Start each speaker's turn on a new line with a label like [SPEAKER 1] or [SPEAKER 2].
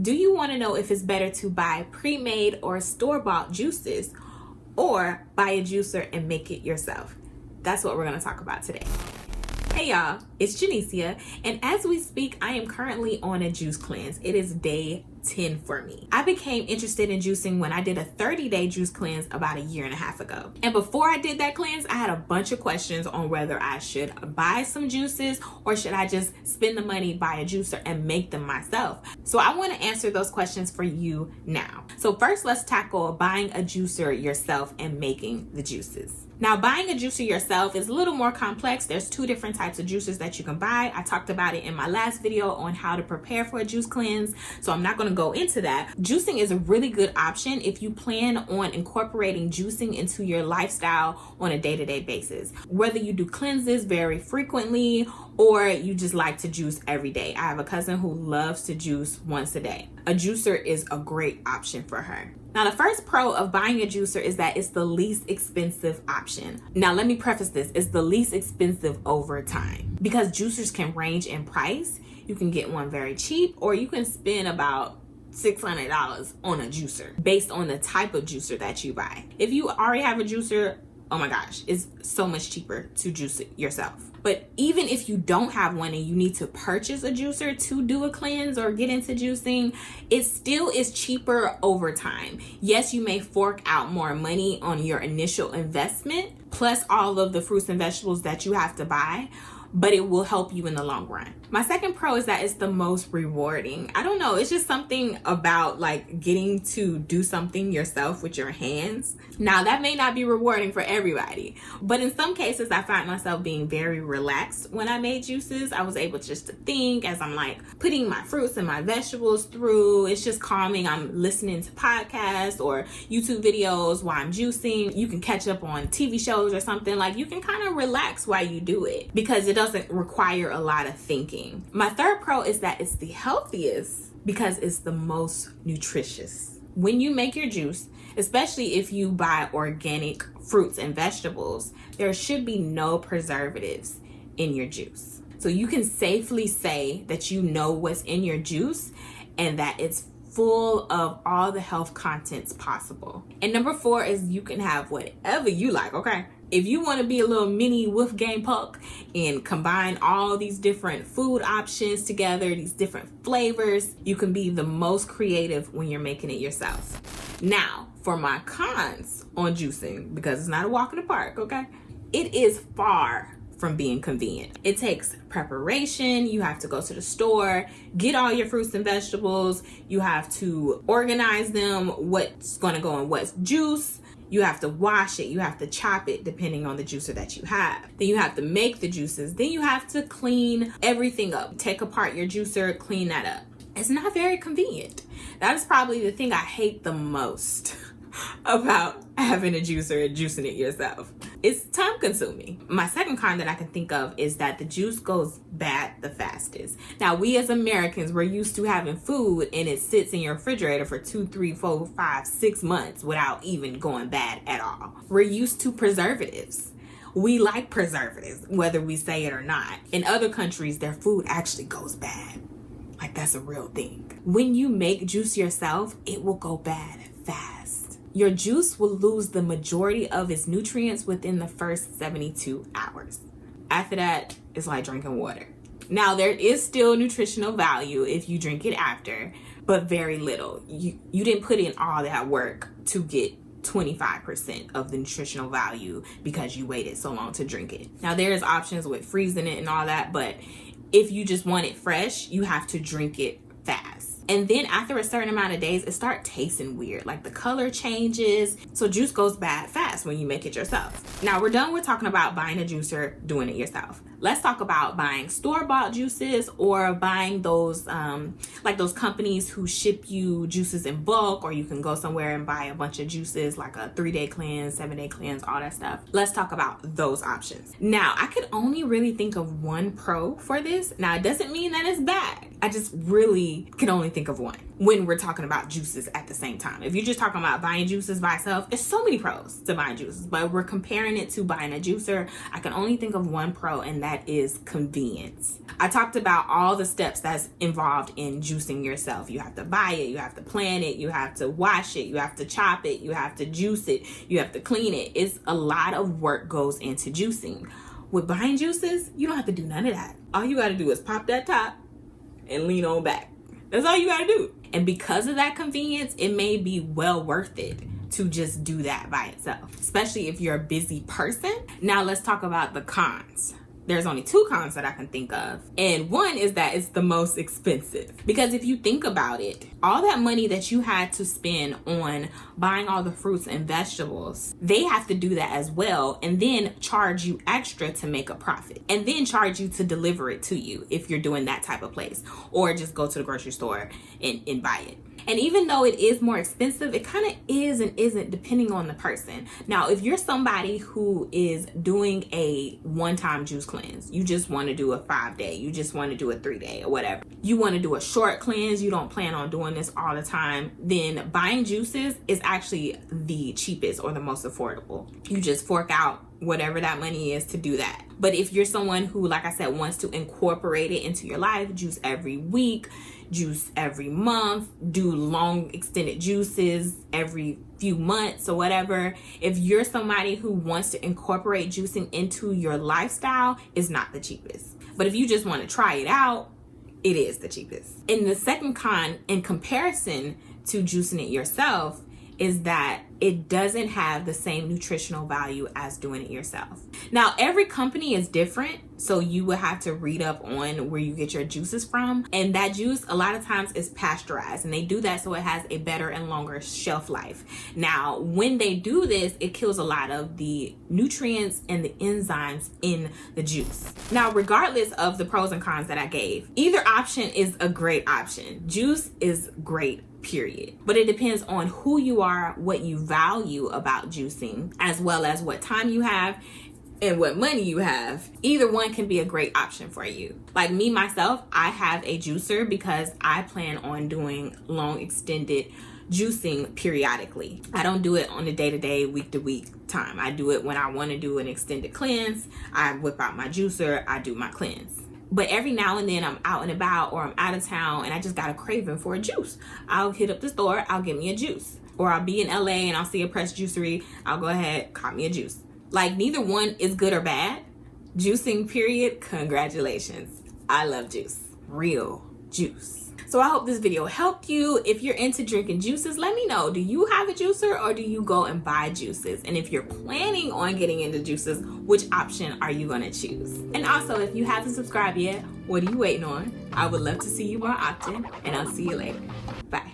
[SPEAKER 1] Do you want to know if it's better to buy pre-made or store-bought juices, or buy a juicer and make it yourself? That's what we're going to talk about today. Hey y'all, it's Janicia, and as we speak, I am currently on a juice cleanse. It is day 10 for me. I became interested in juicing when I did a 30-day juice cleanse about a year and a half ago. And before I did that cleanse, I had a bunch of questions on whether I should buy some juices or should I just spend the money, buy a juicer, and make them myself. So I want to answer those questions for you now. So first, let's tackle buying a juicer yourself and making the juices. Now, buying a juicer yourself is a little more complex. There's two different types of juicers that you can buy. I talked about it in my last video on how to prepare for a juice cleanse, so I'm not going to go into that. Juicing is a really good option if you plan on incorporating juicing into your lifestyle on a day-to-day basis. Whether you do cleanses very frequently or you just like to juice every day. I have a cousin who loves to juice once a day. A juicer is a great option for her. Now, the first pro of buying a juicer is that it's the least expensive option. Now, let me preface this. It's the least expensive over time, because juicers can range in price. You can get one very cheap, or you can spend about $600 on a juicer based on the type of juicer that you buy. If you already have a juicer, oh my gosh, it's so much cheaper to juice it yourself. But even if you don't have one and you need to purchase a juicer to do a cleanse or get into juicing, it still is cheaper over time. Yes, you may fork out more money on your initial investment, plus all of the fruits and vegetables that you have to buy, but it will help you in the long run. My second pro is that it's the most rewarding. I don't know, it's just something about like getting to do something yourself with your hands. Now, that may not be rewarding for everybody, but in some cases I find myself being very relaxed when I made juices. I was able just to think as I'm like putting my fruits and my vegetables through. It's just calming. I'm listening to podcasts or YouTube videos while I'm juicing. You can catch up on TV shows or something. Like, you can kind of relax while you do it because it doesn't require a lot of thinking. My third pro is that it's the healthiest because it's the most nutritious. When you make your juice, especially if you buy organic fruits and vegetables, there should be no preservatives in your juice. So you can safely say that you know what's in your juice and that it's full of all the health contents possible. And number 4 is you can have whatever you like, okay? If you want to be a little mini Wolfgang Puck and combine all these different food options together, these different flavors, you can be the most creative when you're making it yourself. Now, for my cons on juicing, because it's not a walk in the park, okay? It is far from being convenient. It takes preparation. You have to go to the store, get all your fruits and vegetables. You have to organize them, what's going to go in what's juice. You have to wash it. You have to chop it depending on the juicer that you have. Then you have to make the juices. Then you have to clean everything up. Take apart your juicer, clean that up. It's not very convenient. That is probably the thing I hate the most about having a juicer and juicing it yourself. It's time consuming. My second con that I can think of is that the juice goes bad the fastest. Now, we as Americans, we're used to having food and it sits in your refrigerator for 2, 3, 4, 5, 6 months without even going bad at all. We're used to preservatives. We like preservatives, whether we say it or not. In other countries, their food actually goes bad. Like, that's a real thing. When you make juice yourself, it will go bad fast. Your juice will lose the majority of its nutrients within the first 72 hours. After that, it's like drinking water. Now, there is still nutritional value if you drink it after, but very little. You didn't put in all that work to get 25% of the nutritional value because you waited so long to drink it. Now, there's options with freezing it and all that, but if you just want it fresh, you have to drink it fast. And then after a certain amount of days, it starts tasting weird. Like, the color changes. So juice goes bad fast when you make it yourself. Now, we're done with talking about buying a juicer, doing it yourself. Let's talk about buying store-bought juices or buying those, like those companies who ship you juices in bulk, or you can go somewhere and buy a bunch of juices, like a 3-day cleanse, 7-day cleanse, all that stuff. Let's talk about those options. Now, I could only really think of one pro for this. Now, it doesn't mean that it's bad. I just really can only think of one when we're talking about juices at the same time. If you're just talking about buying juices by itself, there's so many pros to buying juices, but we're comparing it to buying a juicer. I can only think of one pro, and that is convenience. I talked about all the steps that's involved in juicing yourself. You have to buy it, you have to plant it, you have to wash it, you have to chop it, you have to juice it, you have to clean it. It's a lot of work goes into juicing. With buying juices, you don't have to do none of that. All you got to do is pop that top and lean on back. That's all you got to do. And because of that convenience, it may be well worth it to just do that by itself, especially if you're a busy person. Now let's talk about the cons. There's only two cons that I can think of. And one is that it's the most expensive. Because if you think about it, all that money that you had to spend on buying all the fruits and vegetables, they have to do that as well, and then charge you extra to make a profit, and then charge you to deliver it to you if you're doing that type of place, or just go to the grocery store and buy it. And even though it is more expensive, it kind of is and isn't depending on the person. Now, if you're somebody who is doing a one-time juice cleanse, you just want to do a 5-day, you just want to do a 3-day or whatever, you want to do a short cleanse, you don't plan on doing this all the time, then buying juices is actually the cheapest or the most affordable. You just fork out whatever that money is to do that. But if you're someone who, like I said, wants to incorporate it into your life, juice every week, juice every month, do long extended juices every few months or whatever, if you're somebody who wants to incorporate juicing into your lifestyle, it's not the cheapest. But if you just want to try it out, it is the cheapest. And the second con in comparison to juicing it yourself is that it doesn't have the same nutritional value as doing it yourself. Now, every company is different, so you will have to read up on where you get your juices from. And that juice, a lot of times, is pasteurized, and they do that so it has a better and longer shelf life. Now, when they do this, it kills a lot of the nutrients and the enzymes in the juice. Now, regardless of the pros and cons that I gave, either option is a great option. Juice is great, period. But it depends on who you are, what you value about juicing, as well as what time you have and what money you have. Either one can be a great option for you. Like me, myself, I have a juicer because I plan on doing long extended juicing periodically. I don't do it on a day-to-day, week-to-week time. I do it when I want to do an extended cleanse. I whip out my juicer, I do my cleanse. But every now and then I'm out and about, or I'm out of town and I just got a craving for a juice. I'll hit up the store, I'll get me a juice. Or I'll be in LA and I'll see a pressed juicery, I'll go ahead, cop me a juice. Like, neither one is good or bad. Juicing, period, congratulations. I love juice. Real juice. So I hope this video helped you. If you're into drinking juices, let me know. Do you have a juicer or do you go and buy juices? And if you're planning on getting into juices, which option are you gonna choose? And also, if you haven't subscribed yet, what are you waiting on? I would love to see you more often, and I'll see you later. Bye.